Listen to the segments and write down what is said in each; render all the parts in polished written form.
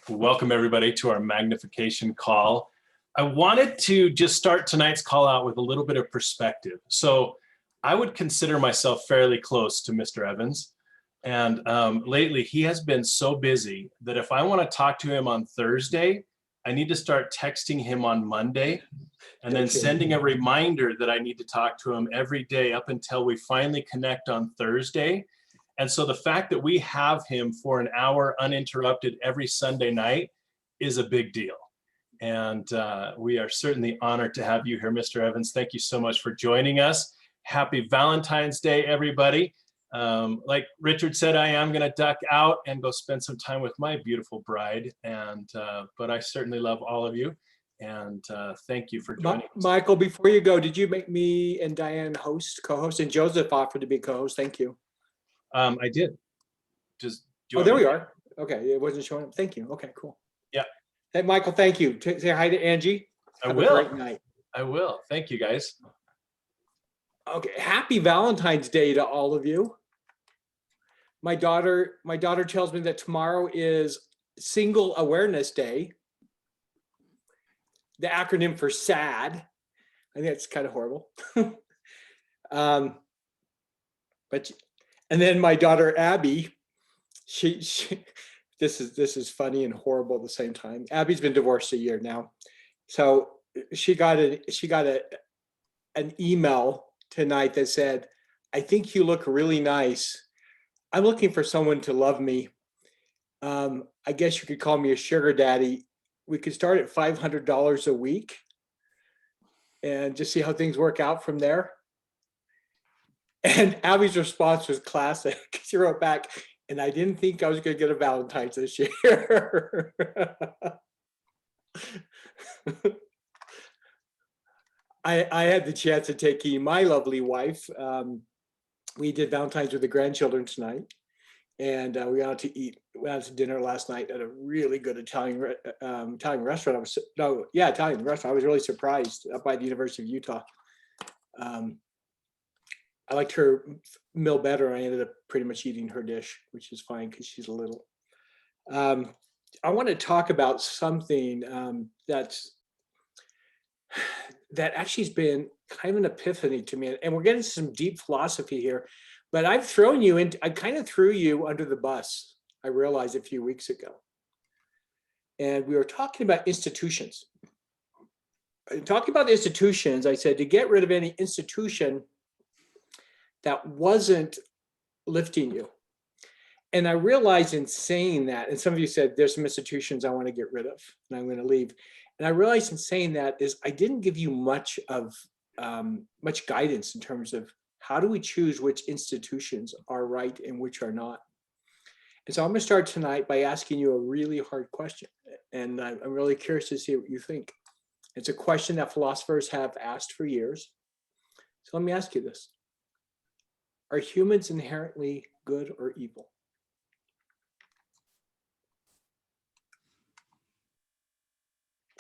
Welcome everybody to our Magnification Call. I wanted to just start tonight's call out with a little bit of perspective. So I would consider myself fairly close to Mr. Evans. And lately he has been so busy that if I want to talk to him on Thursday, I need to start texting him on Monday and then sending a reminder that I need to talk to him every day up until we finally connect on Thursday. And so the fact that we have him for an hour uninterrupted every Sunday night is a big deal. And we are certainly honored to have you here, Mr. Evans. Thank you so much for joining us. Happy Valentine's Day, everybody. Like Richard said, I am gonna duck out and go spend some time with my beautiful bride. And but I certainly love all of you. And thank you for joining us. Michael, before you go, did you make me and Diane co-host, and Joseph offered to be co-host? Thank you. I did. Just there we are. Okay, it wasn't showing up. Thank you. Okay, cool. Yeah. Hey, Michael, thank you. Say hi to Angie. I will. A great night. I will. Thank you, guys. Okay, happy Valentine's Day to all of you. My daughter tells me that tomorrow is Single Awareness Day. The acronym for SAD. I think that's kind of horrible. And then my daughter Abby, she this is funny and horrible at the same time. Abby's been divorced a year now, so she got an email tonight that said, "I think you look really nice. I'm looking for someone to love me. I guess you could call me a sugar daddy. We could start at $500 a week and just see how things work out from there." And Abby's response was classic. She wrote back, "And I didn't think I was going to get a Valentine's this year." I had the chance to take my lovely wife. We did Valentine's with the grandchildren tonight. And we went out to eat. We went out to dinner last night at a really good Italian restaurant. Italian restaurant. I was really surprised up by the University of Utah. I liked her meal better. I ended up pretty much eating her dish, which is fine because she's little. I want to talk about something that actually has been kind of an epiphany to me, and we're getting some deep philosophy here. But I kind of threw you under the bus, I realized a few weeks ago. And we were talking about institutions. Talking about institutions, I said to get rid of any institution that wasn't lifting you. And I realized in saying that, and some of you said, there's some institutions I want to get rid of and I'm going to leave. And I realized in saying that is I didn't give you much guidance in terms of how do we choose which institutions are right and which are not. And so I'm going to start tonight by asking you a really hard question. And I'm really curious to see what you think. It's a question that philosophers have asked for years. So let me ask you this. Are humans inherently good or evil?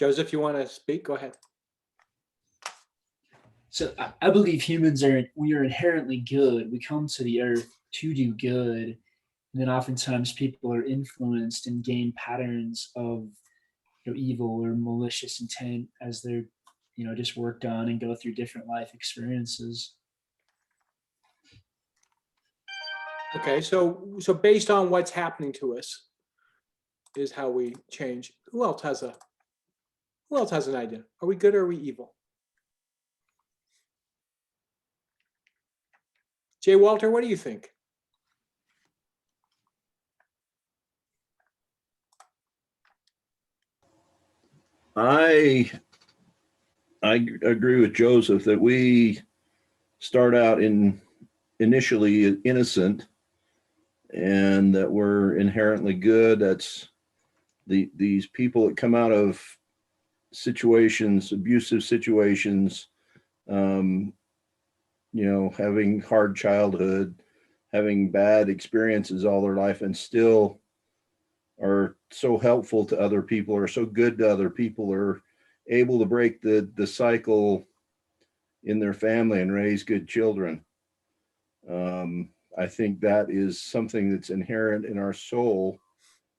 Joseph, you want to speak? Go ahead. So I believe we are inherently good. We come to the earth to do good. And then oftentimes people are influenced and gain patterns of evil or malicious intent as they're just worked on and go through different life experiences. Okay, so based on what's happening to us is how we change. Who else has an idea? Are we good or are we evil? Jay Walter, what do you think? I agree with Joseph that we start out initially innocent and that we're inherently good. That's these people that come out of situations, abusive situations, having hard childhood, having bad experiences all their life, and still are so helpful to other people, are so good to other people, are able to break the cycle in their family and raise good children. I think that is something that's inherent in our soul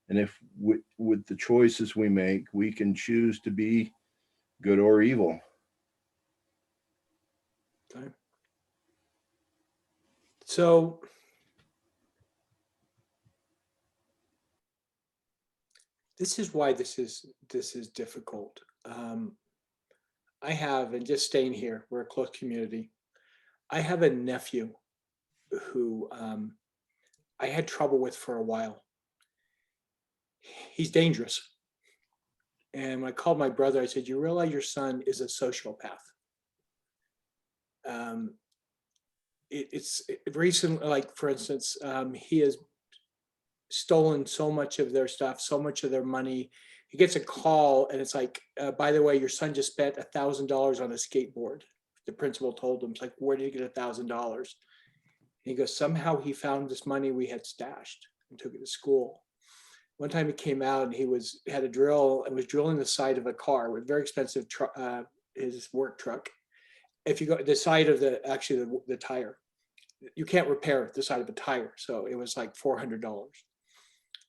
And if with the choices we make, we can choose to be good or evil. Okay. So this is why this is difficult. I have, and just staying here, we're a close community. I have a nephew who I had trouble with for a while. He's dangerous. And when I called my brother, I said, "You realize your son is a sociopath?" It's recent, like for instance, he has stolen so much of their stuff, so much of their money. He gets a call and it's like, by the way, your son just spent $1,000 on a skateboard. The principal told him, it's like, where did he get $1,000? He goes, somehow he found this money we had stashed and took it to school. One time he came out and he had a drill and was drilling the side of a car with very expensive his work truck. If you go the side of the tire, you can't repair the side of a tire. So it was like $400.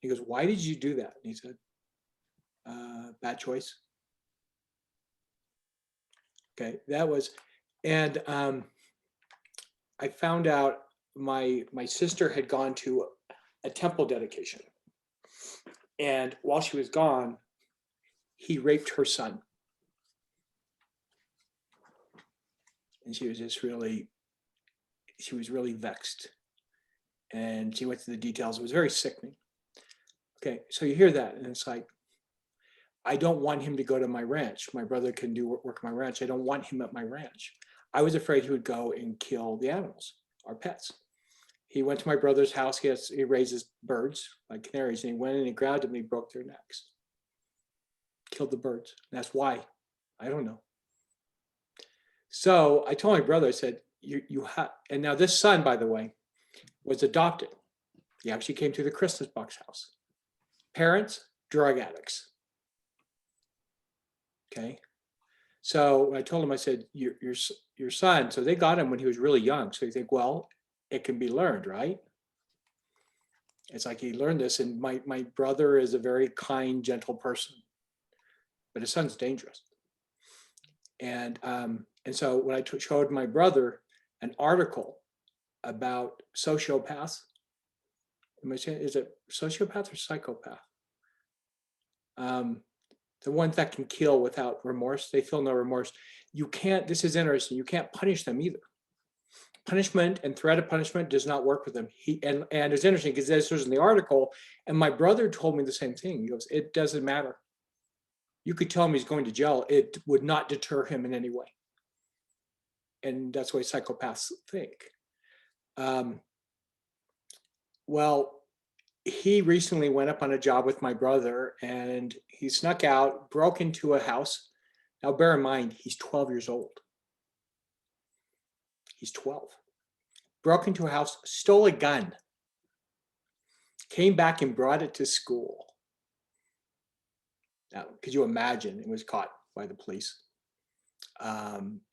He goes, why did you do that? And he said, bad choice. Okay, that was, and I found out my sister had gone to a temple dedication. And while she was gone, he raped her son. And she was really vexed. And she went through the details. It was very sickening. Okay, so you hear that, and it's like, I don't want him to go to my ranch. My brother can do work at my ranch. I don't want him at my ranch. I was afraid he would go and kill the animals, our pets. He went to my brother's house. He raises birds, like canaries, and he went in and he grabbed them and he broke their necks. Killed the birds. And that's why. I don't know. So I told my brother, I said, you have, and now this son, by the way, was adopted. He actually came to the Christmas box house. Parents, drug addicts. Okay. So I told him, I said, your son, so they got him when he was really young. So you think, well, it can be learned, right? It's like he learned this, and my brother is a very kind, gentle person, but his son's dangerous. And so when I showed my brother an article about sociopaths, am I saying, is it sociopath or psychopath? The ones that can kill without remorse, they feel no remorse. You can't, this is interesting, you can't punish them either. Punishment and threat of punishment does not work with them. And it's interesting because this was in the article, and my brother told me the same thing. He goes, it doesn't matter. You could tell him he's going to jail. It would not deter him in any way. And that's the way psychopaths think. Well, he recently went up on a job with my brother, and he snuck out, broke into a house. Now, bear in mind, he's 12 years old. He's 12. Broke into a house, stole a gun, came back and brought it to school. Now, could you imagine? It was caught by the police.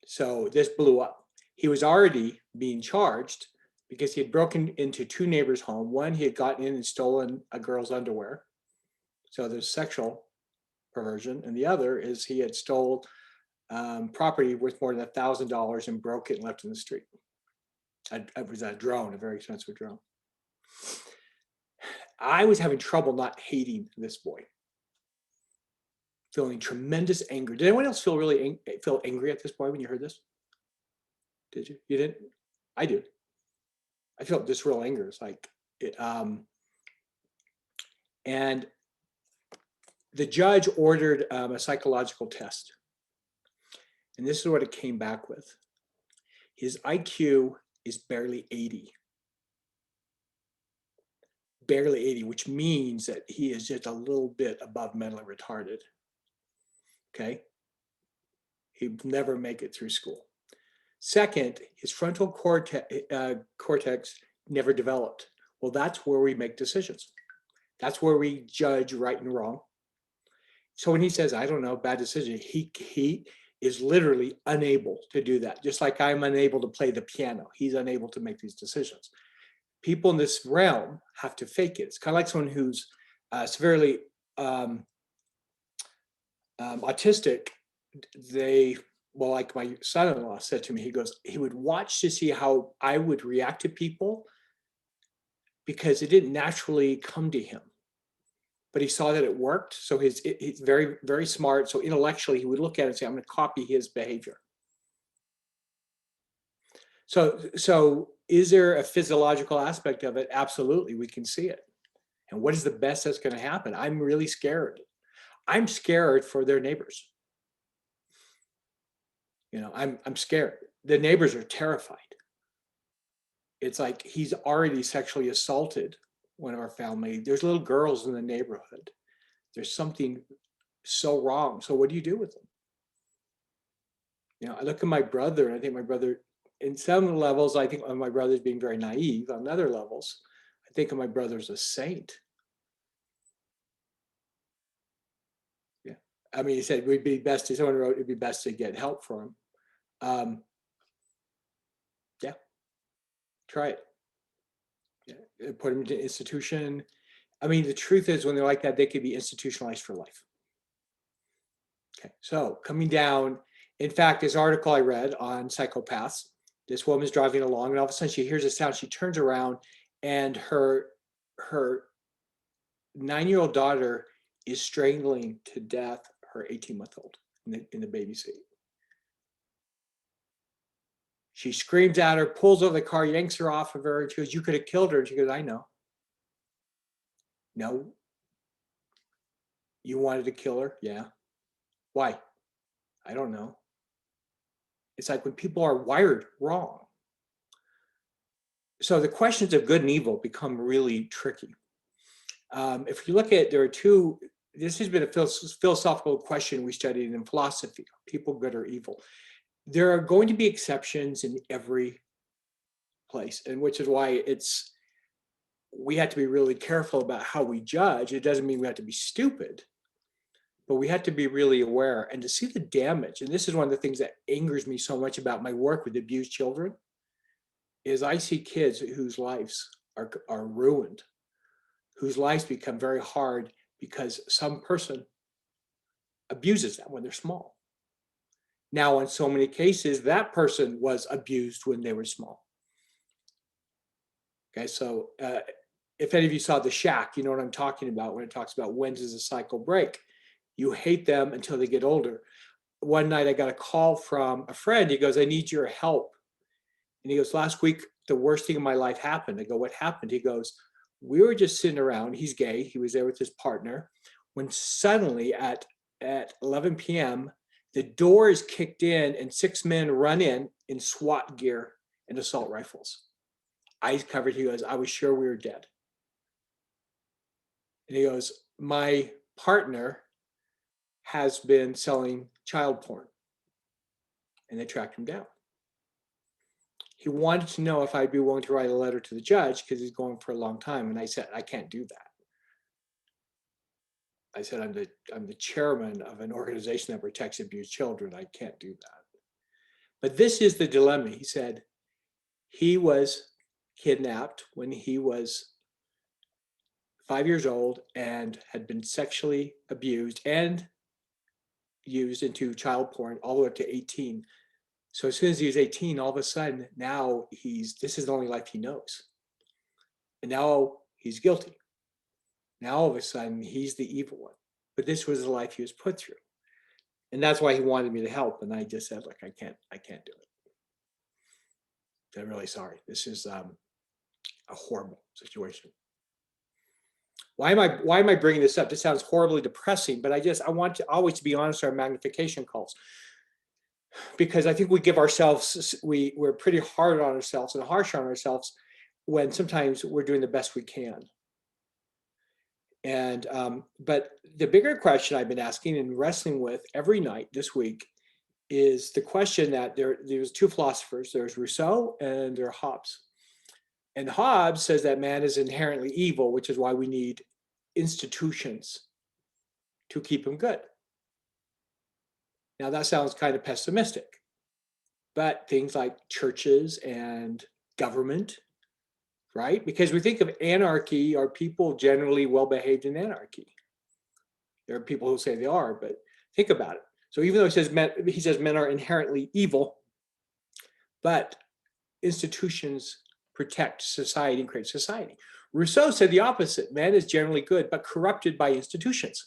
So this blew up. He was already being charged because he had broken into two neighbors' home. One, he had gotten in and stolen a girl's underwear. So there's sexual perversion. And the other is he had stole property worth more than $1,000 and broke it and left it in the street. It was a drone, a very expensive drone. I was having trouble not hating this boy. Feeling tremendous anger. Did anyone else feel really feel angry at this boy when you heard this? Did you? You didn't? I do. I felt this real anger. It's like, and the judge ordered a psychological test. And this is what it came back with. His IQ is barely 80. Barely 80, which means that he is just a little bit above mentally retarded. Okay? He'd never make it through school. Second, his frontal cortex never developed. Well, that's where we make decisions. That's where we judge right and wrong. So when he says, I don't know, bad decision, he is literally unable to do that. Just like I'm unable to play the piano. He's unable to make these decisions. People in this realm have to fake it. It's kind of like someone who's severely autistic, well, like my son-in-law said to me, he goes, he would watch to see how I would react to people because it didn't naturally come to him. But he saw that it worked. So he's very, very smart. So intellectually, he would look at it and say, I'm going to copy his behavior. So is there a physiological aspect of it? Absolutely, we can see it. And what is the best that's going to happen? I'm really scared. I'm scared for their neighbors. I'm scared. The neighbors are terrified. It's like he's already sexually assaulted one of our family. There's little girls in the neighborhood. There's something so wrong. So what do you do with them? I look at my brother, and I think my brother, in some levels, I think of my brother's being very naive. On other levels, I think of my brother as a saint. Yeah. I mean, he said it would be best, someone wrote, it'd be best to get help for him. Yeah. Try it. Yeah. Put him into institution. I mean, the truth is, when they're like that, they could be institutionalized for life. Okay, so coming down, in fact, this article I read on psychopaths, this woman's driving along, and all of a sudden she hears a sound. She turns around, and her 9-year-old daughter is strangling to death her 18-month-old in the baby seat. She screams at her, pulls over the car, yanks her off of her, and she goes, "You could have killed her." And she goes, "I know." "No." "You wanted to kill her?" "Yeah." "Why?" "I don't know." It's like when people are wired wrong. So the questions of good and evil become really tricky. If you look at, this has been a philosophical question we studied in philosophy, people good or evil. There are going to be exceptions in every place, and which is why we have to be really careful about how we judge. It doesn't mean we have to be stupid, but we have to be really aware and to see the damage. And this is one of the things that angers me so much about my work with abused children, is I see kids whose lives are ruined, whose lives become very hard because some person abuses them when they're small. Now, in so many cases, that person was abused when they were small. Okay, so if any of you saw The Shack, you know what I'm talking about when it talks about when does a cycle break. You hate them until they get older. One night I got a call from a friend. He goes, "I need your help." And he goes, "Last week, the worst thing in my life happened." I go, "What happened?" He goes, "We were just sitting around." He's gay. He was there with his partner. When suddenly at 11 p.m., the door is kicked in and 6 men run in SWAT gear and assault rifles. Eyes covered. He goes, "I was sure we were dead." And he goes, "My partner has been selling child porn." And they tracked him down. He wanted to know if I'd be willing to write a letter to the judge because he's going for a long time. And I said, "I can't do that." I said, I'm the chairman of an organization that protects abused children. I can't do that." But this is the dilemma. He said he was kidnapped when he was 5 years old and had been sexually abused and used into child porn all the way up to 18. So as soon as he was 18, all of a sudden, now this is the only life he knows. And now he's guilty. Now all of a sudden, he's the evil one. But this was the life he was put through. And that's why he wanted me to help. And I just said, "Look, I can't do it. I'm really sorry. This is a horrible situation." Why am I bringing this up? This sounds horribly depressing, but I want to always be honest on our magnification calls, because I think we give ourselves, we're pretty hard on ourselves and harsh on ourselves when sometimes we're doing the best we can. And but the bigger question I've been asking and wrestling with every night this week is the question that there's two philosophers. There's Rousseau and there's Hobbes. And Hobbes says that man is inherently evil, which is why we need institutions to keep him good. Now that sounds kind of pessimistic, but things like churches and government, right? Because we think of anarchy, are people generally well-behaved in anarchy? There are people who say they are, but think about it. So even though he says men are inherently evil, but institutions protect society and create society. Rousseau said the opposite. Man is generally good, but corrupted by institutions.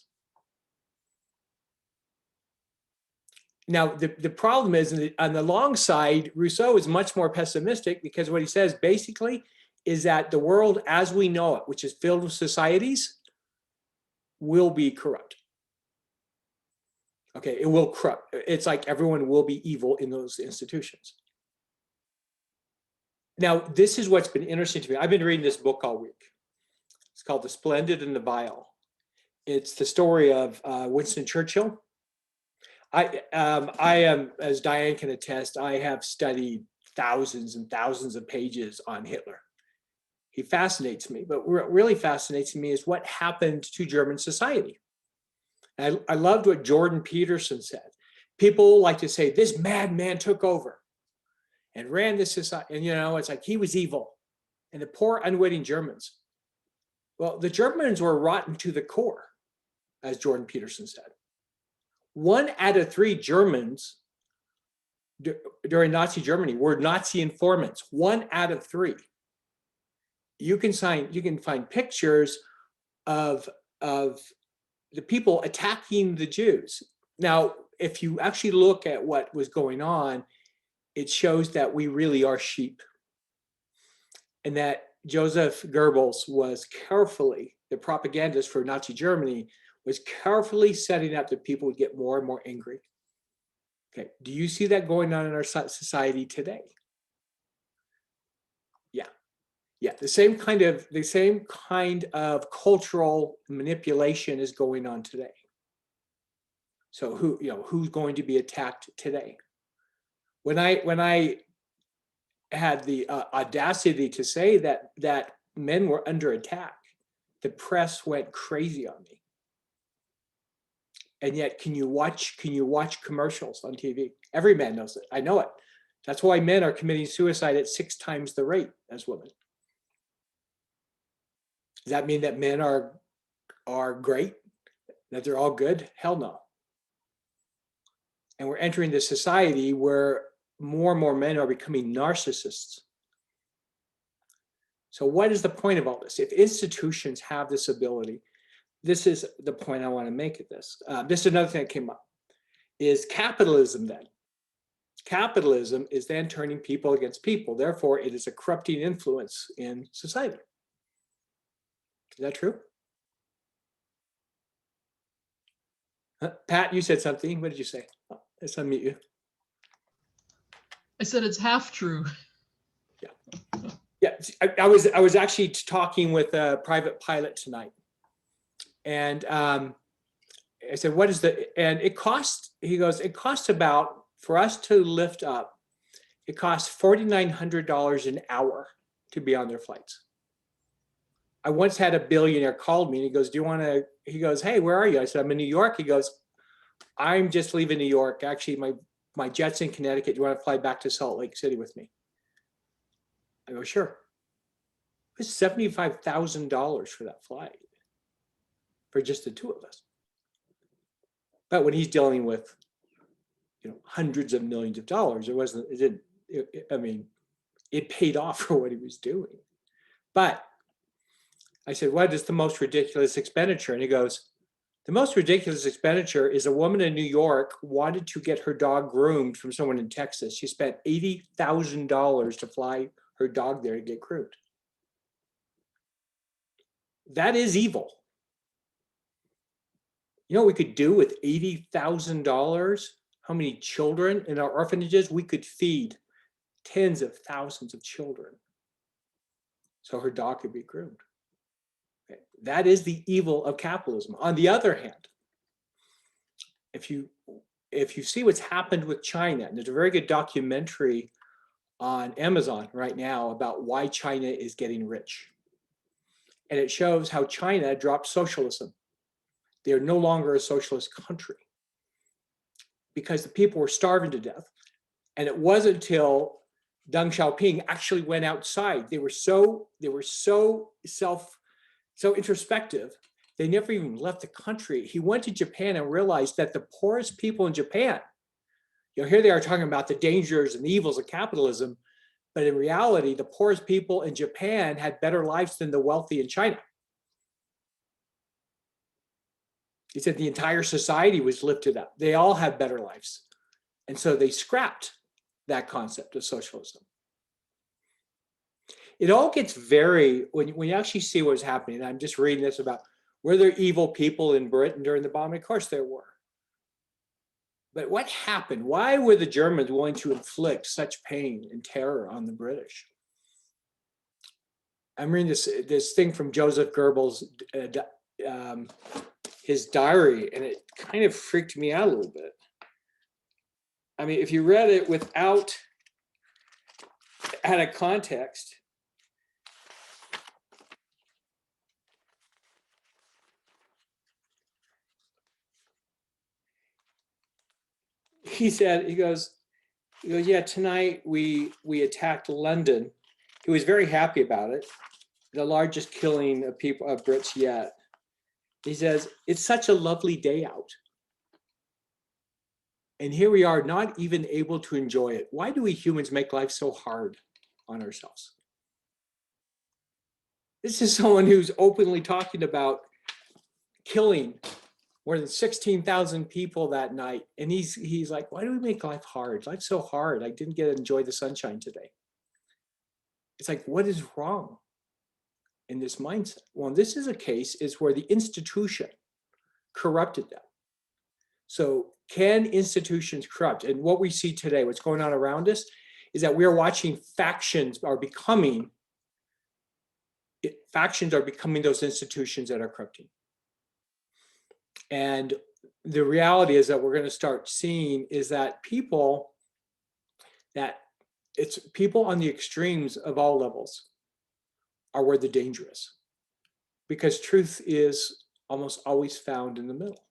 Now, the problem is on the long side, Rousseau is much more pessimistic because what he says basically is that the world as we know it, which is filled with societies, will be corrupt. Okay, it will corrupt. It's like everyone will be evil in those institutions. Now, this is what's been interesting to me. I've been reading this book all week. It's called The Splendid and the Vile. It's the story of Winston Churchill. I am, as Diane can attest, I have studied thousands and thousands of pages on Hitler. He fascinates me, but what really fascinates me is what happened to German society. I loved what Jordan Peterson said. People like to say, this madman took over and ran this society. And, it's like he was evil. And the poor, unwitting Germans. Well, the Germans were rotten to the core, as Jordan Peterson said. 1 out of 3 Germans during Nazi Germany were Nazi informants. 1 out of 3. You can find pictures of the people attacking the Jews. Now, if you actually look at what was going on, it shows that we really are sheep, and that Joseph Goebbels was carefully, the propagandist for Nazi Germany, was carefully setting up that people would get more and more angry. Okay, do you see that going on in our society today? Yeah, the same kind of cultural manipulation is going on today. So who's going to be attacked today? When I had the audacity to say that men were under attack, the press went crazy on me. And yet, can you watch commercials on TV? Every man knows it. I know it. That's why men are committing suicide at 6 times the rate as women. Does that mean that men are great? That they're all good? Hell no. And we're entering this society where more and more men are becoming narcissists. So what is the point of all this? If institutions have this ability, this is the point I want to make at this. This is another thing that came up, is capitalism then. Capitalism is then turning people against people. Therefore, it is a corrupting influence in society. Is that true? Pat, you said something. What did you say? Let's unmute you. I said it's half true. Yeah. I was actually talking with a private pilot tonight, and I said, "What is and it costs?" He goes, "It costs about, for us to lift up, it costs $4,900 an hour to be on their flights." I once had a billionaire called me and he goes, "Do you want to?" He goes, "Hey, where are you?" I said, "I'm in New York." He goes, "I'm just leaving New York. Actually, my jet's in Connecticut. Do you want to fly back to Salt Lake City with me?" I go, "Sure." It was $75,000 for that flight for just the 2 of us. But when he's dealing with, hundreds of millions of dollars, it paid off for what he was doing. But I said, "What is the most ridiculous expenditure?" And he goes, "The most ridiculous expenditure is a woman in New York wanted to get her dog groomed from someone in Texas. She spent $80,000 to fly her dog there to get groomed." That is evil. You know what we could do with $80,000? How many children in our orphanages? We could feed tens of thousands of children so her dog could be groomed. Okay. That is the evil of capitalism. On the other hand, if you see what's happened with China, and there's a very good documentary on Amazon right now about why China is getting rich. And it shows how China dropped socialism. They are no longer a socialist country because the people were starving to death. And it wasn't until Deng Xiaoping actually went outside. They were so introspective. They never even left the country. He went to Japan and realized that the poorest people in Japan, here they are talking about the dangers and evils of capitalism, but in reality, the poorest people in Japan had better lives than the wealthy in China. He said the entire society was lifted up. They all had better lives. And so they scrapped that concept of socialism. It all gets very, when you actually see what's happening, I'm just reading this about, were there evil people in Britain during the bombing? Of course there were. But what happened? Why were the Germans willing to inflict such pain and terror on the British? I'm reading this thing from Joseph Goebbels, his diary, and it kind of freaked me out a little bit. I mean, if you read it without out of context, he goes, yeah, tonight we attacked London. He was very happy about it. The largest killing of Brits yet. He says, it's such a lovely day out. And here we are, not even able to enjoy it. Why do we humans make life so hard on ourselves? This is someone who's openly talking about killing more than 16,000 people that night. And he's like, why do we make life hard? Life's so hard. I didn't get to enjoy the sunshine today. It's like, what is wrong in this mindset? Well, this is a case is where the institution corrupted them. So can institutions corrupt? And what we see today, what's going on around us, is that we are watching factions are becoming those institutions that are corrupting. And the reality is that we're going to start seeing is that it's people on the extremes of all levels are where the danger is, because truth is almost always found in the middle.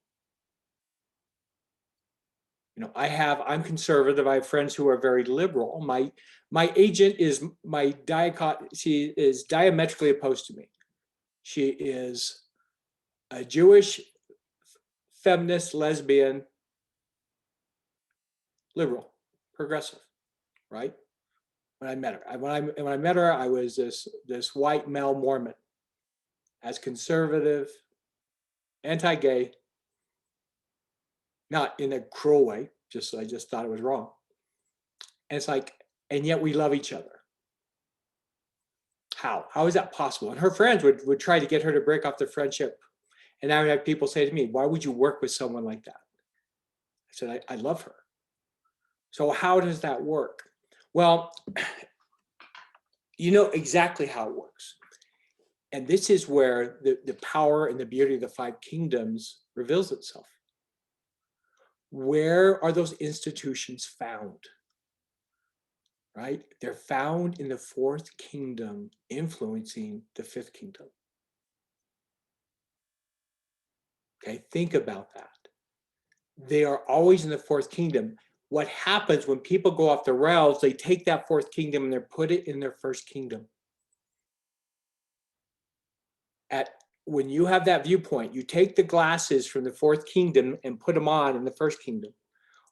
I'm conservative. I have friends who are very liberal. My agent she is diametrically opposed to me. She is a Jewish feminist, lesbian, liberal, progressive, right? When I met her, when I met her, I was this white male Mormon, as conservative, anti-gay, not in a cruel way. I just thought it was wrong. And it's like, and yet we love each other. How? How is that possible? And her friends would try to get her to break off the friendship. And I would have people say to me, why would you work with someone like that? I said, I love her. So how does that work? Well, you know exactly how it works. And this is where the power and the beauty of the five kingdoms reveals itself. Where are those institutions found? Right? They're found in the fourth kingdom, influencing the fifth kingdom. Okay, think about that. They are always in the fourth kingdom. What happens when people go off the rails, they take that fourth kingdom and they put it in their first kingdom. When you have that viewpoint, you take the glasses from the fourth kingdom and put them on in the first kingdom.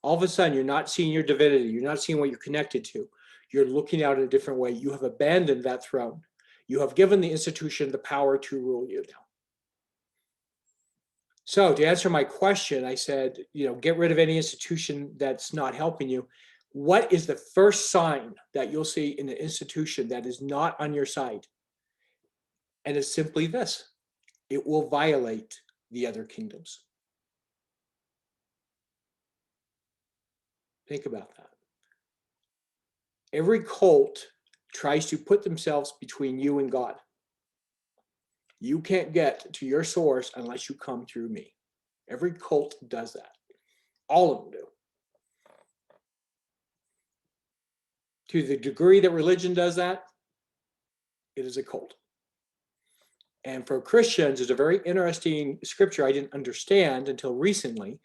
All of a sudden, you're not seeing your divinity. You're not seeing what you're connected to. You're looking out in a different way. You have abandoned that throne. You have given the institution the power to rule you now. So to answer my question, I said, get rid of any institution that's not helping you. What is the first sign that you'll see in an institution that is not on your side? And it's simply this: it will violate the other kingdoms. Think about that. Every cult tries to put themselves between you and God. You can't get to your source unless you come through me. Every cult does that. All of them do. To the degree that religion does that, it is a cult. And for Christians, there's a very interesting scripture I didn't understand until recently.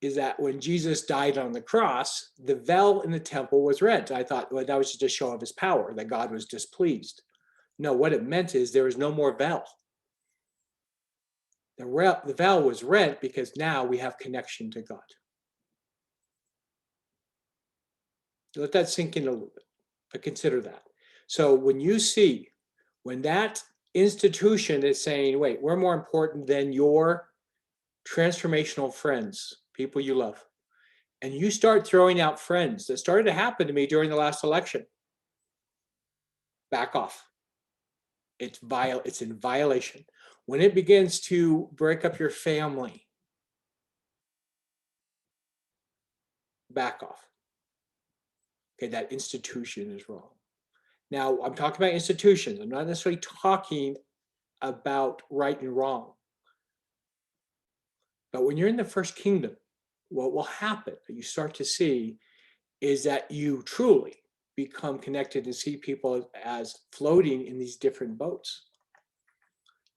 is that when Jesus died on the cross, the veil in the temple was rent. I thought, well, that was just a show of his power, that God was displeased. No, what it meant is there was no more veil. The veil was rent because now we have connection to God. Let that sink in a little bit, but consider that. So when you see, when that institution is saying, wait, we're more important than your transformational friends, people you love, and you start throwing out friends, that started to happen to me during the last election, back off. It's in violation. When it begins to break up your family, back off. Okay, that institution is wrong. Now, I'm talking about institutions. I'm not necessarily talking about right and wrong. But when you're in the first kingdom, what will happen that you start to see is that you truly become connected and see people as floating in these different boats.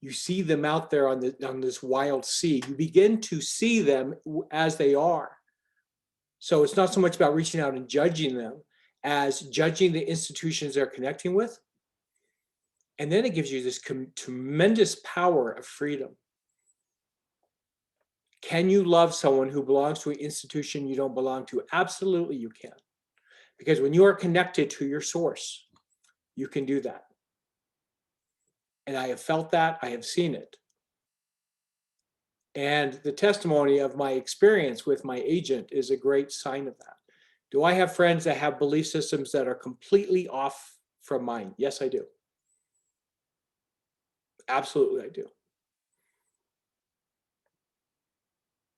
You see them out there on this wild sea. You begin to see them as they are. So it's not so much about reaching out and judging them as judging the institutions they're connecting with. And then it gives you this tremendous power of freedom. Can you love someone who belongs to an institution you don't belong to? Absolutely, you can. Because when you are connected to your source, you can do that. And I have felt that, I have seen it. And the testimony of my experience with my agent is a great sign of that. Do I have friends that have belief systems that are completely off from mine? Yes, I do. Absolutely, I do.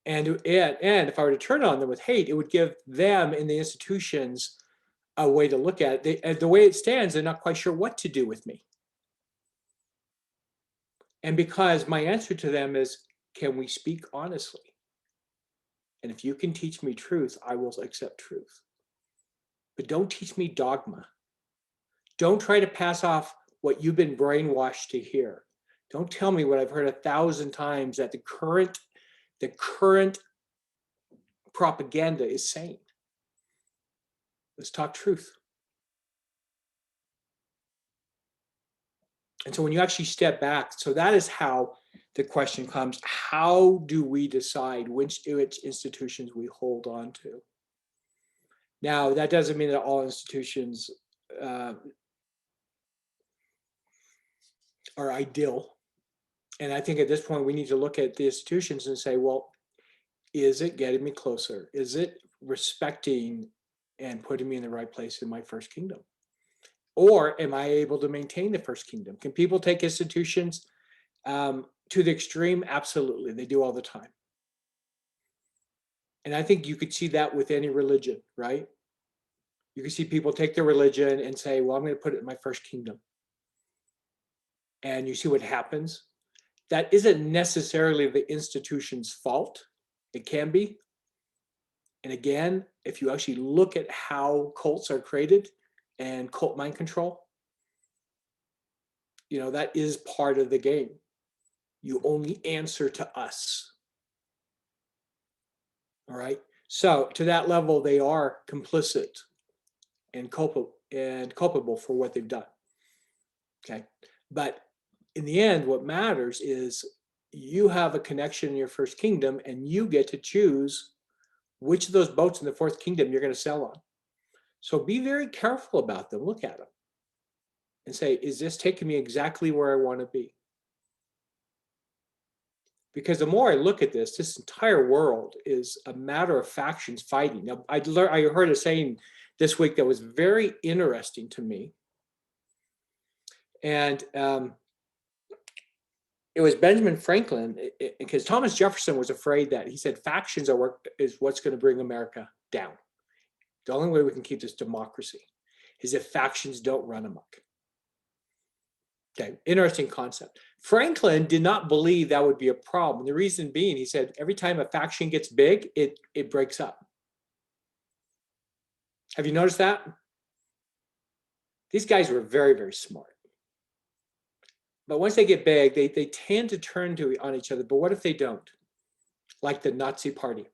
And if I were to turn on them with hate, it would give them in the institutions a way to look at it. The way it stands, they're not quite sure what to do with me. And because my answer to them is, can we speak honestly? And if you can teach me truth, I will accept truth. But don't teach me dogma. Don't try to pass off what you've been brainwashed to hear. Don't tell me what I've heard 1,000 times that the current propaganda is saying. Let's talk truth. And so when you actually step back, so that is how the question comes, how do we decide which institutions we hold on to? Now, that doesn't mean that all institutions are ideal. And I think at this point, we need to look at the institutions and say, well, is it getting me closer? Is it respecting and putting me in the right place in my first kingdom? Or am I able to maintain the first kingdom? Can people take institutions to the extreme? Absolutely, they do all the time. And I think you could see that with any religion, right? You can see people take their religion and say, well, I'm going to put it in my first kingdom. And you see what happens. That isn't necessarily the institution's fault. It can be. And again, if you actually look at how cults are created and cult mind control, that is part of the game. You only answer to us. All right. So to that level, they are complicit and culpable for what they've done. Okay. But in the end, what matters is you have a connection in your first kingdom and you get to choose which of those boats in the fourth kingdom you're going to sail on. So be very careful about them. Look at them and say, is this taking me exactly where I want to be? Because the more I look at this entire world is a matter of factions fighting. Now, I heard a saying this week that was very interesting to me. And it was Benjamin Franklin, because Thomas Jefferson was afraid that, he said, factions is what's going to bring America down. The only way we can keep this democracy is if factions don't run amok. Okay, interesting concept. Franklin did not believe that would be a problem. The reason being, he said, every time a faction gets big, it breaks up. Have you noticed that? These guys were very, very smart. But once they get big, they tend to turn on each other. But what if they don't? Like the Nazi Party.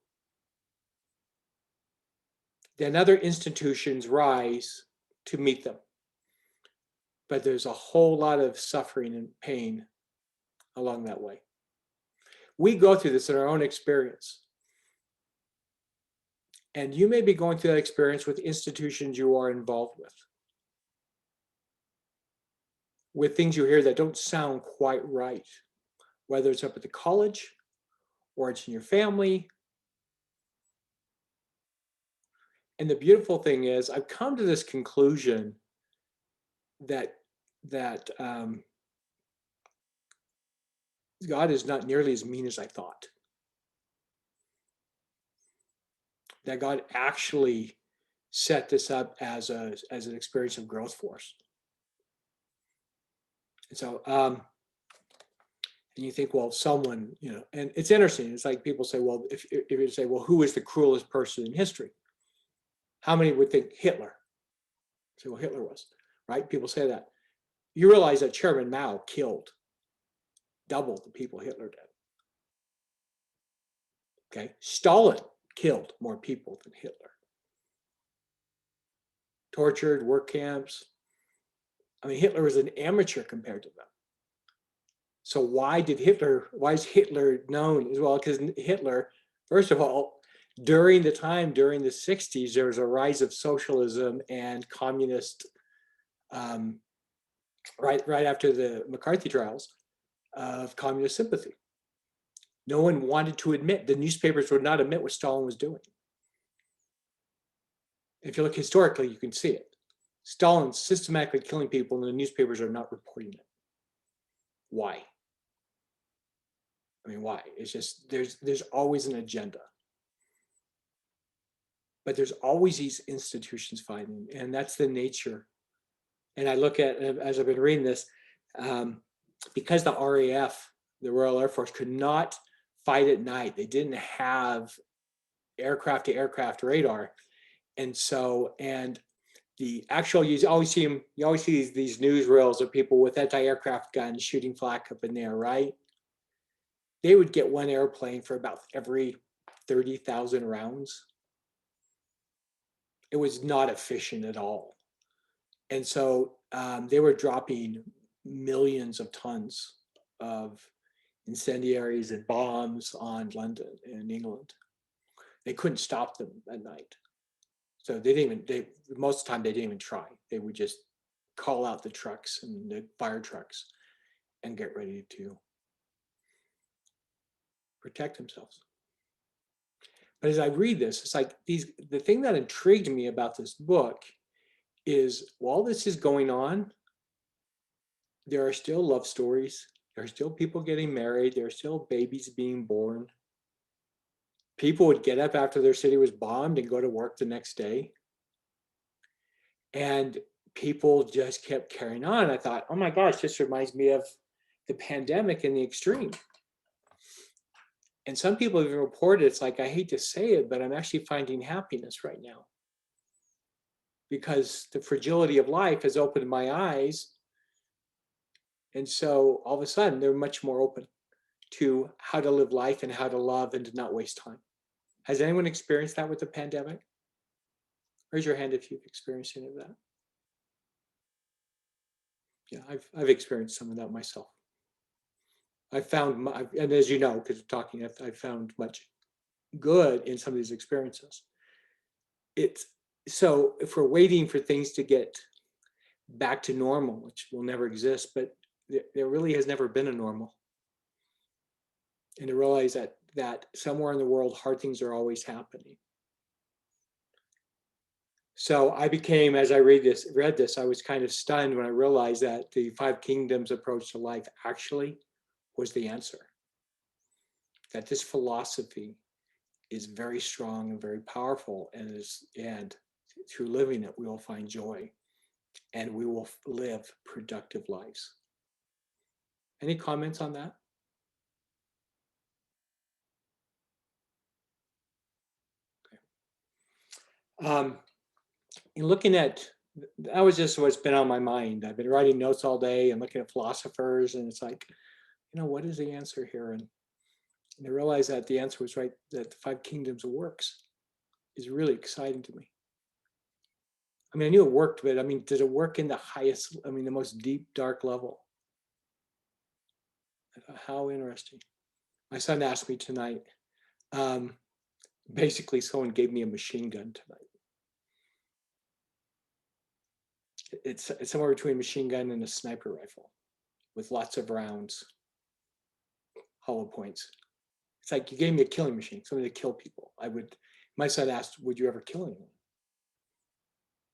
then other institutions rise to meet them. But there's a whole lot of suffering and pain along that way. We go through this in our own experience. And you may be going through that experience with institutions you are involved with things you hear that don't sound quite right, whether it's up at the college or it's in your family. And the beautiful thing is, I've come to this conclusion that God is not nearly as mean as I thought. That God actually set this up as an experience of growth for us. And so, and you think, well, someone, and it's interesting. It's like people say, well, if you say, well, who is the cruelest person in history? How many would think Hitler? Say, well, Hitler was, right? People say that. You realize that Chairman Mao killed double the people Hitler did. Okay, Stalin killed more people than Hitler. Tortured, work camps. I mean, Hitler was an amateur compared to them. So why is Hitler known as well? Because Hitler, first of all, during the 60s, there was a rise of socialism and communist, right after the McCarthy trials, of communist sympathy. No one wanted to admit, the newspapers would not admit what Stalin was doing. If you look historically, you can see it. Stalin's systematically killing people and the newspapers are not reporting it. Why? I mean, why? It's just, there's always an agenda. But there's always these institutions fighting, and that's the nature. And I look at, as I've been reading this, because the RAF, the Royal Air Force, could not fight at night. They didn't have aircraft to aircraft radar. And so, and the actual, you always see these newsreels of people with anti-aircraft guns shooting flak up in there, right? They would get one airplane for about every 30,000 rounds. It was not efficient at all. And so they were dropping millions of tons of incendiaries and bombs on London and England. They couldn't stop them at night. So most of the time they didn't even try. They would just call out the trucks and the fire trucks and get ready to protect themselves. But as I read this, it's like the thing that intrigued me about this book is, while this is going on, there are still love stories. There are still people getting married. There are still babies being born. People would get up after their city was bombed and go to work the next day. And people just kept carrying on. I thought, oh my gosh, this reminds me of the pandemic in the extreme. And some people even reported, it's like, I hate to say it, but I'm actually finding happiness right now. Because the fragility of life has opened my eyes. And so all of a sudden, they're much more open to how to live life and how to love and to not waste time. Has anyone experienced that with the pandemic? Raise your hand if you've experienced any of that. Yeah, I've experienced some of that myself. I found, and as you know, because we're talking, I've found much good in some of these experiences. So if we're waiting for things to get back to normal, which will never exist, but there really has never been a normal. And to realize that somewhere in the world, hard things are always happening. So I became, as I read this, I was kind of stunned when I realized that the Five Kingdoms approach to life actually was the answer. That this philosophy is very strong and very powerful, and through living it, we will find joy and we will live productive lives. Any comments on that? Okay. In looking at, that was just what's been on my mind. I've been writing notes all day and looking at philosophers, and it's like, what is the answer here? And I realized that the answer was right, that the Five Kingdoms works is really exciting to me. I mean, I knew it worked, but I mean, did it work in the highest, I mean, the most deep, dark level? I thought, how interesting. My son asked me tonight, basically someone gave me a machine gun tonight. It's somewhere between a machine gun and a sniper rifle with lots of rounds, hollow points. It's like you gave me a killing machine, something to kill people. My son asked, would you ever kill anyone?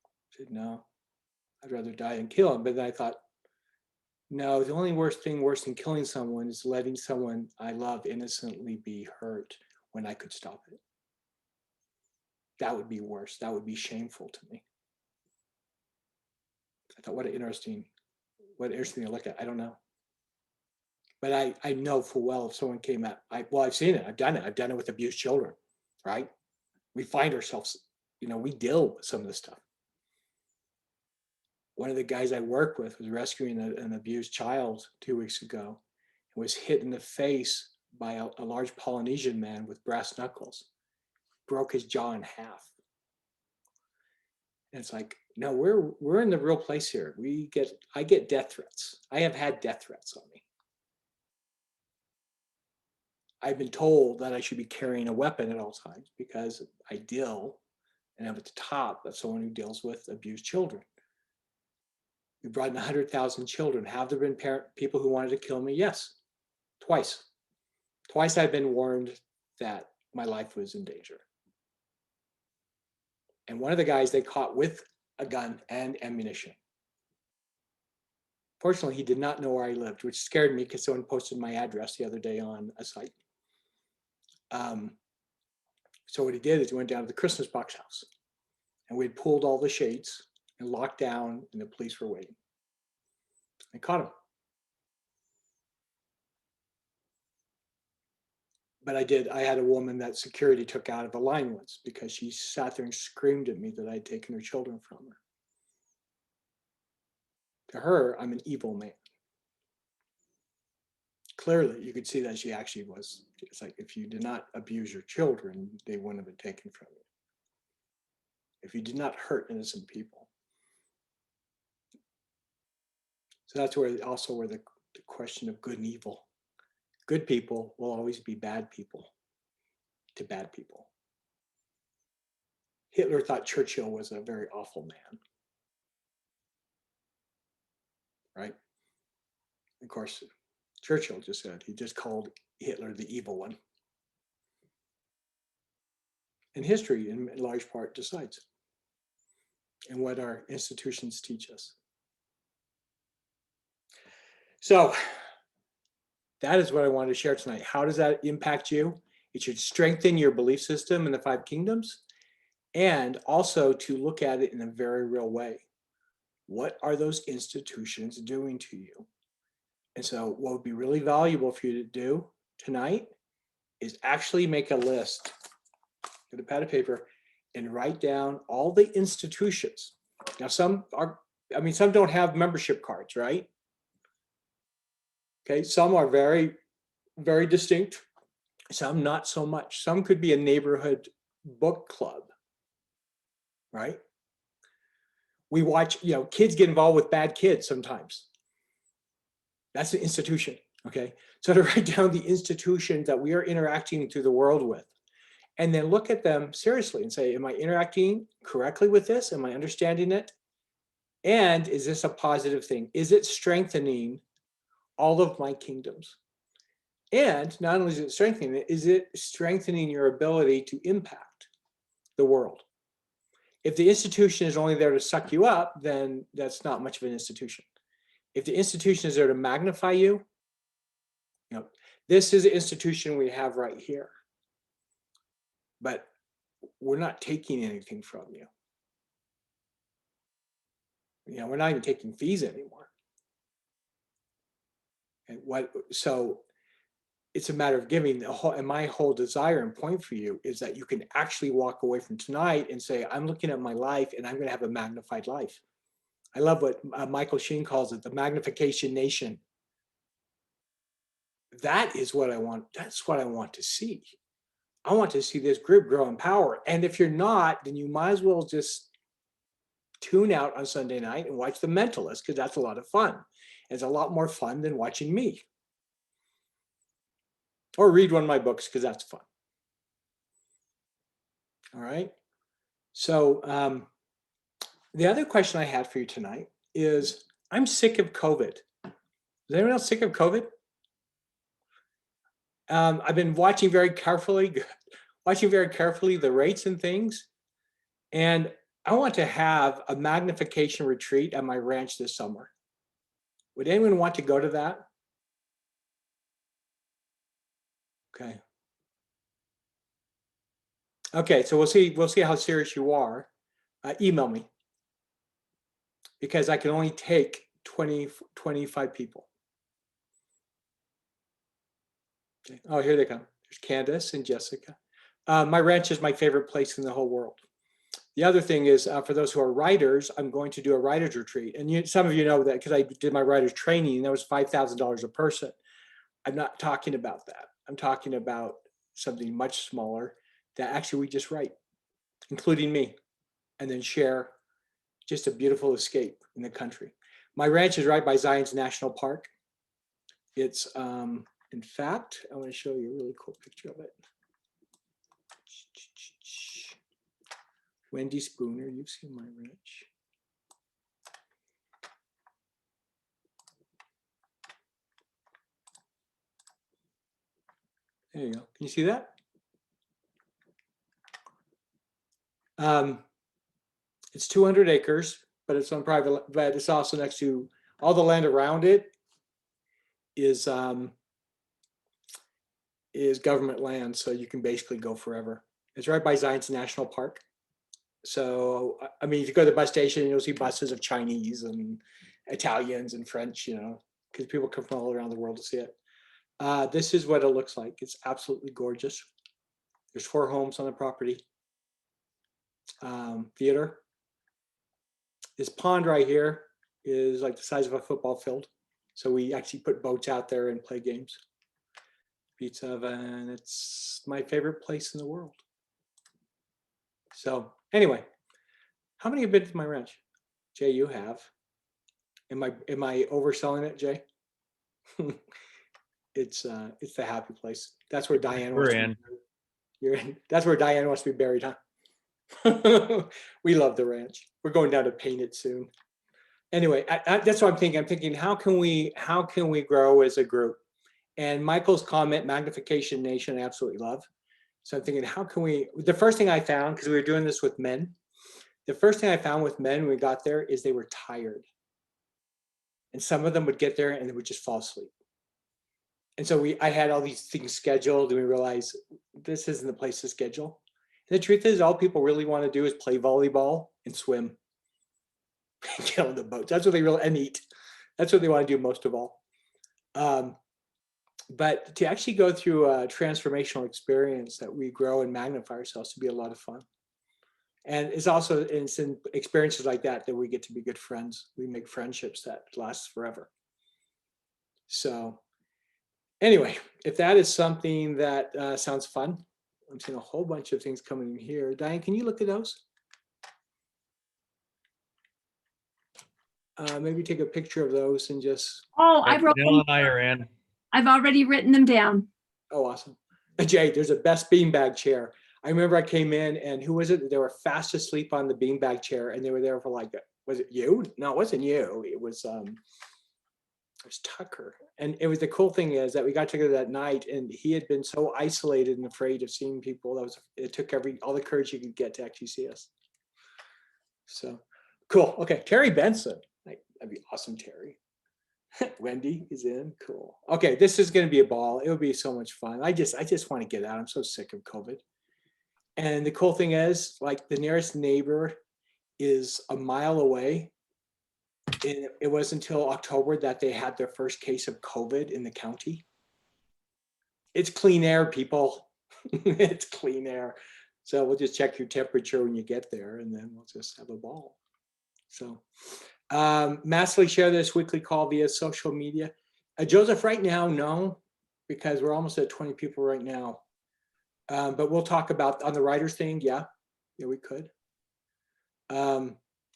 I said, no, I'd rather die than kill him. But then I thought, no, the only worse than killing someone is letting someone I love innocently be hurt when I could stop it. That would be worse. That would be shameful to me. I thought, what an interesting to look at. I don't know. But I know full well if someone came at, I've seen it. I've done it. I've done it with abused children, right? We find ourselves, we deal with some of this stuff. One of the guys I work with was rescuing an abused child 2 weeks ago and was hit in the face by a large Polynesian man with brass knuckles, broke his jaw in half. And it's like, no, we're in the real place here. I get death threats. I have had death threats on me. I've been told that I should be carrying a weapon at all times because I deal and I'm at the top of someone who deals with abused children. We brought in 100,000 children. Have there been people who wanted to kill me? Yes, twice. Twice I've been warned that my life was in danger. And one of the guys they caught with a gun and ammunition. Fortunately, he did not know where I lived, which scared me because someone posted my address the other day on a site. So what he did is he went down to the Christmas box house and we had pulled all the shades and locked down and the police were waiting. I caught him. But I had a woman that security took out of a line once because she sat there and screamed at me that I'd taken her children from her. To her, I'm an evil man. Clearly, you could see that she actually was. It's like, if you did not abuse your children, they wouldn't have been taken from you. If you did not hurt innocent people. So that's where the question of good and evil. Good people will always be bad people to bad people. Hitler thought Churchill was a very awful man. Right? Of course, Churchill just said, he just called Hitler the evil one. And history, in large part, decides. And what our institutions teach us. So, that is what I wanted to share tonight. How does that impact you? It should strengthen your belief system in the 5 kingdoms, and also to look at it in a very real way. What are those institutions doing to you? And so what would be really valuable for you to do tonight is actually make a list, get a pad of paper, and write down all the institutions. Now, some don't have membership cards, right? Okay, some are very, very distinct. Some not so much. Some could be a neighborhood book club, right? We watch, kids get involved with bad kids sometimes. That's an institution, okay? So to write down the institutions that we are interacting through the world with, and then look at them seriously and say, am I interacting correctly with this? Am I understanding it? And is this a positive thing? Is it strengthening all of my kingdoms? And not only is it strengthening it, is it strengthening your ability to impact the world? If the institution is only there to suck you up, then that's not much of an institution. If the institution is there to magnify you, this is an institution we have right here. But we're not taking anything from you. We're not even taking fees anymore. And so it's a matter of giving. And my whole desire and point for you is that you can actually walk away from tonight and say, I'm looking at my life and I'm going to have a magnified life. I love what Michael Sheen calls it, the magnification nation. That is what I want. That's what I want to see. I want to see this group grow in power. And if you're not, then you might as well just tune out on Sunday night and watch The Mentalist, because that's a lot of fun. It's a lot more fun than watching me. Or read one of my books, because that's fun. All right. So the other question I had for you tonight is, I'm sick of COVID. Is anyone else sick of COVID? I've been watching very carefully the rates and things. And I want to have a magnification retreat at my ranch this summer. Would anyone want to go to that? Okay. Okay, so we'll see how serious you are. Email me, because I can only take 25 people. Okay. Oh, here they come. There's Candace and Jessica. My ranch is my favorite place in the whole world. The other thing is, for those who are writers, I'm going to do a writer's retreat. And some of you know that because I did my writer's training, and that was $5,000 a person. I'm not talking about that. I'm talking about something much smaller that actually we just write, including me, and then share just a beautiful escape in the country. My ranch is right by Zion's National Park. It's, in fact, I want to show you a really cool picture of it. Wendy Spooner, you've seen my ranch. There you go. Can you see that? It's 200 acres, but it's on private, but it's also next to all the land around it is government land. So you can basically go forever. It's right by Zion's National Park. So, I mean, if you go to the bus station, you'll see buses of Chinese and Italians and French, you know, because people come from all around the world to see it. This is what it looks like. It's absolutely gorgeous. There's 4 homes on the property. Theater. This pond right here is like the size of a football field. So we actually put boats out there and play games. Pizza oven. It's my favorite place in the world. So anyway, how many have been to my ranch? Jay, you have. Am I overselling it, Jay? It's the happy place. That's where Diane wants to be. You're in. That's where Diane wants to be buried, huh? We love the ranch. We're going down to paint it soon. Anyway, that's what I'm thinking. I'm thinking, how can we grow as a group? And Michael's comment, Magnification Nation, I absolutely love. So I'm thinking, how can we? The first thing I found, because we were doing this with men, the first thing I found with men when we got there is they were tired, and some of them would get there and they would just fall asleep. And so I had all these things scheduled, and we realized this isn't the place to schedule. And the truth is, all people really want to do is play volleyball and swim, get on the boats. That's what they really, and eat. That's what they want to do most of all. But to actually go through a transformational experience that we grow and magnify ourselves to be a lot of fun. And it's also it's in experiences like that that we get to be good friends. We make friendships that last forever. So anyway, if that is something that sounds fun, I'm seeing a whole bunch of things coming in here. Diane, can you look at those? Maybe take a picture of those and just. Oh, I wrote them. I ran. I've already written them down. Oh, awesome. Jay, there's a best beanbag chair. I remember I came in and who was it? They were fast asleep on the beanbag chair and they were there for like, was it you? No, it wasn't you. It was Tucker. And it was, the cool thing is that we got together that night and he had been so isolated and afraid of seeing people. It took all the courage he could get to actually see us. So cool. Okay. Terry Benson. That'd be awesome, Terry. Wendy is in. Cool. Okay, this is going to be a ball. It would be so much fun. I just want to get out. I'm so sick of COVID. And the cool thing is, like, the nearest neighbor is a mile away. And it wasn't until October that they had their first case of COVID in the county. It's clean air, people. It's clean air. So we'll just check your temperature when you get there, and then we'll just have a ball. So. Massively share this weekly call via social media. Joseph, right now, no, because we're almost at 20 people right now. But we'll talk about on the writers thing. Yeah, we could.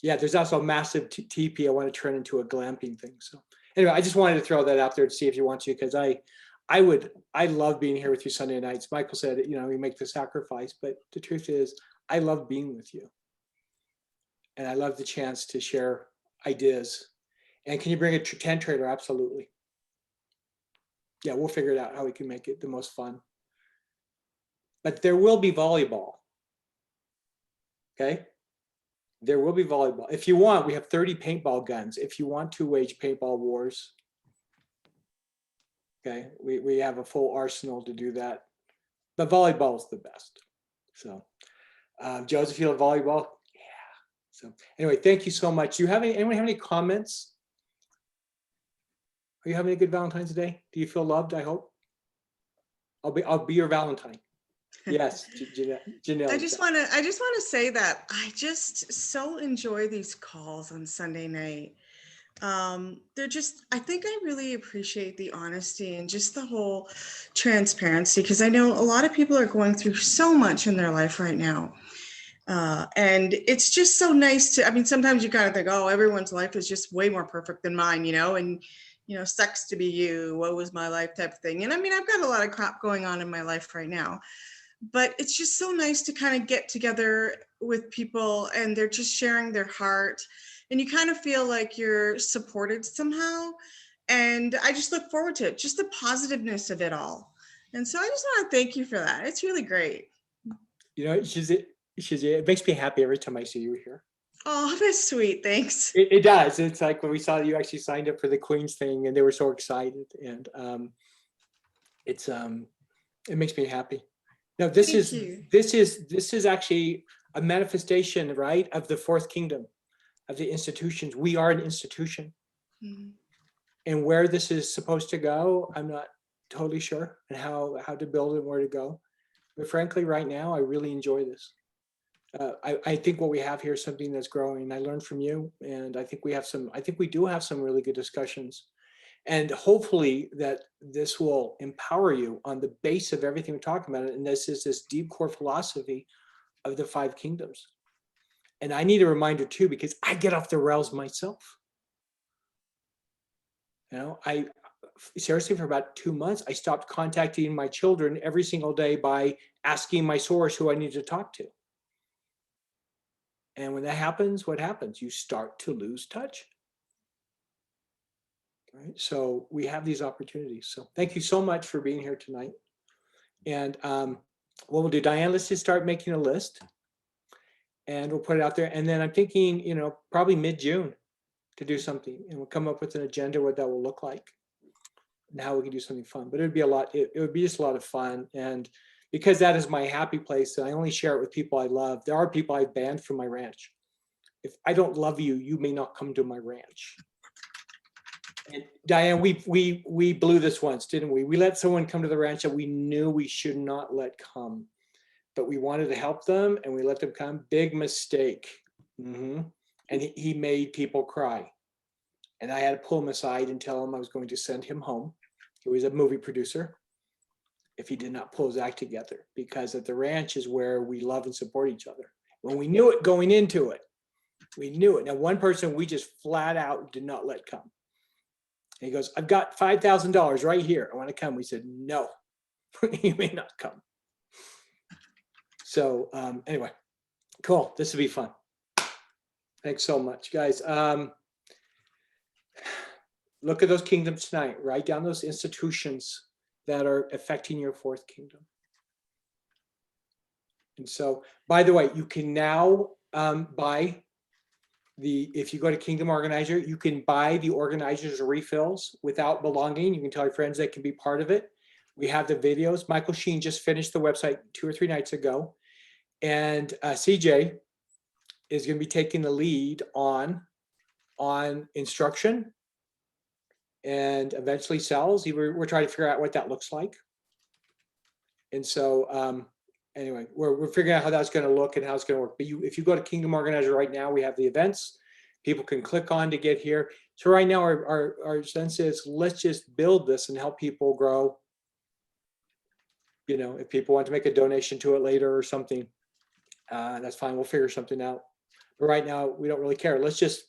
Yeah, there's also a massive teepee I want to turn into a glamping thing. So anyway, I just wanted to throw that out there to see if you want to, because I love being here with you Sunday nights. Michael said, you know, you make the sacrifice, but the truth is I love being with you. And I love the chance to share ideas. And can you bring a tent trailer? Absolutely. Yeah, we'll figure it out how we can make it the most fun. But there will be volleyball. Okay? There will be volleyball. If you want, we have 30 paintball guns. If you want to wage paintball wars, okay, we have a full arsenal to do that. But volleyball is the best. So, Joseph, you love volleyball? Yeah. So anyway, thank you so much. Do you have anyone have any comments? Are you having a good Valentine's Day? Do you feel loved? I hope. I'll be your Valentine. Yes, Janelle. I just want to say that I just so enjoy these calls on Sunday night. I think I really appreciate the honesty and just the whole transparency, because I know a lot of people are going through so much in their life right now. And it's just so nice to, I mean, sometimes you kind of think, oh, everyone's life is just way more perfect than mine, you know, and, you know, sucks to be you, woe is my life type of thing. And I mean, I've got a lot of crap going on in my life right now, but it's just so nice to kind of get together with people and they're just sharing their heart and you kind of feel like you're supported somehow. And I just look forward to it, just the positiveness of it all. And so I just want to thank you for that. It's really great. You know, it makes me happy every time I see you here. Oh, that's sweet. Thanks. It does. It's like when we saw you actually signed up for the Queens thing and they were so excited. And it makes me happy. No, this is actually a manifestation, right, of the fourth kingdom, of the institutions. We are an institution. Mm-hmm. And where this is supposed to go, I'm not totally sure, and how to build it and where to go. But frankly, right now, I really enjoy this. I think what we have here is something that's growing. I learned from you, and I think we do have some really good discussions. And hopefully that this will empower you on the base of everything we're talking about. And this is this deep core philosophy of the five kingdoms. And I need a reminder too, because I get off the rails myself. You know, I seriously, for about 2 months, I stopped contacting my children every single day by asking my source who I need to talk to. And when that happens, what happens? You start to lose touch. Right? So we have these opportunities. So thank you so much for being here tonight. And what we'll do, Diane, let's just start making a list and we'll put it out there. And then I'm thinking, you know, probably mid-June to do something, and we'll come up with an agenda what that will look like and how we can do something fun. But it would be just a lot of fun. And because that is my happy place, and I only share it with people I love. There are people I've banned from my ranch. If I don't love you, you may not come to my ranch. And Diane, we blew this once, didn't we? We let someone come to the ranch that we knew we should not let come, but we wanted to help them and we let them come. Big mistake. Mm-hmm. And he made people cry. And I had to pull him aside and tell him I was going to send him home. He was a movie producer if he did not pull his act together, because at the ranch is where we love and support each other. When we knew it going into it, we knew it. Now, one person we just flat out did not let come. And he goes, I've got $5,000 right here. I want to come. We said, no, you may not come. So anyway, cool. This will be fun. Thanks so much, guys. Look at those kingdoms tonight. Write down those institutions that are affecting your fourth kingdom. And so, by the way, you can now buy if you go to Kingdom Organizer, you can buy the organizers refills without belonging. You can tell your friends they can be part of it. We have the videos. Michael Sheen just finished the website 2 or 3 nights ago. And CJ is going to be taking the lead on instruction and eventually sales. We're trying to figure out what that looks like. And so anyway, we're figuring out how that's going to look and how it's going to work. But if you go to Kingdom Organizer right now, we have the events. People can click on to get here. So right now, our sense is let's just build this and help people grow. You know, if people want to make a donation to it later or something, that's fine. We'll figure something out. But right now, we don't really care. Let's just,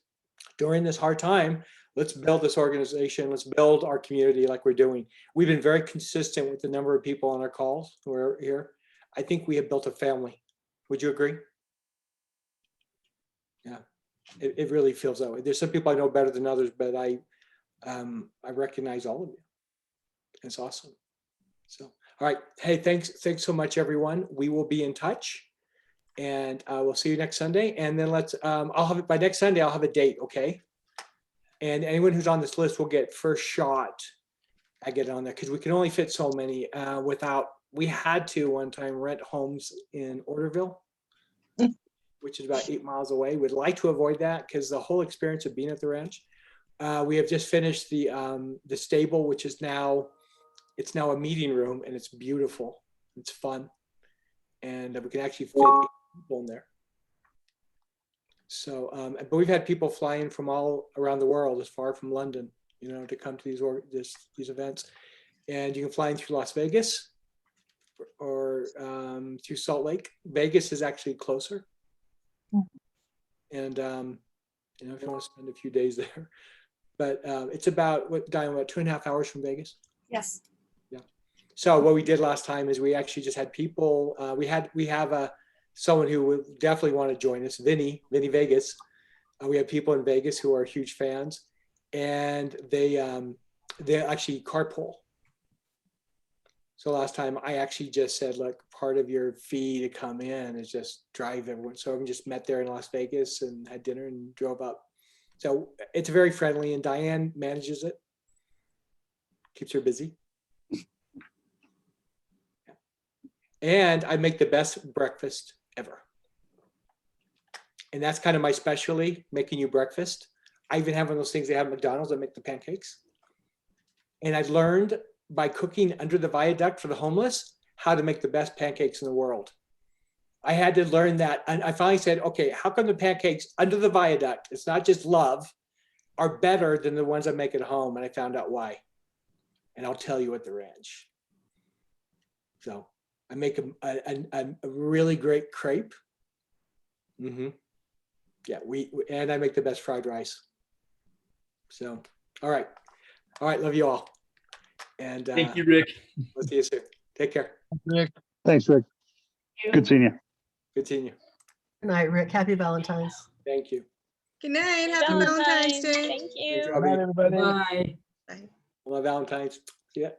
during this hard time, let's build this organization. Let's build our community like we're doing. We've been very consistent with the number of people on our calls who are here. I think we have built a family. Would you agree? Yeah, it really feels that way. There's some people I know better than others, but I recognize all of you. It's awesome. So, all right. Hey, thanks so much, everyone. We will be in touch, and we'll see you next Sunday. And then I'll have it by next Sunday. I'll have a date, okay? And anyone who's on this list will get first shot at getting on there, because we can only fit so many we had to one time rent homes in Orderville, which is about 8 miles away. We'd like to avoid that because the whole experience of being at the ranch. We have just finished the stable, which is now a meeting room, and it's beautiful. It's fun, and we can actually fit 8 people in there. So, but we've had people fly in from all around the world, as far from London, to come to these events. And you can fly in through Las Vegas or through Salt Lake. Vegas is actually closer. And if you want to spend a few days there, but it's about 2.5 hours from Vegas. Yes. Yeah. So what we did last time is we actually just had people. We have someone who would definitely want to join us, Vinny Vegas. We have people in Vegas who are huge fans, and they actually carpool. So last time I actually just said, look, part of your fee to come in is just drive everyone. So we just met there in Las Vegas and had dinner and drove up. So it's very friendly, and Diane manages it, keeps her busy. And I make the best breakfast ever. And that's kind of my specialty, making you breakfast. I even have one of those things they have at McDonald's. I make the pancakes. And I've learned by cooking under the viaduct for the homeless how to make the best pancakes in the world. I had to learn that. And I finally said, okay, how come the pancakes under the viaduct, it's not just love, are better than the ones I make at home? And I found out why. And I'll tell you at the ranch. So I make a really great crepe. Mm-hmm. Yeah, and I make the best fried rice. So, all right. Love you all. And Thank you, Rick. We'll see you soon. Take care. Rick. Thanks, Rick. Good seeing you. Good seeing you. Good night, Rick. Happy Valentine's. Thank you. Good night. Happy Valentine's Day. Thank you. Good job, Good night, everybody. Bye. Well, Valentine's. See ya.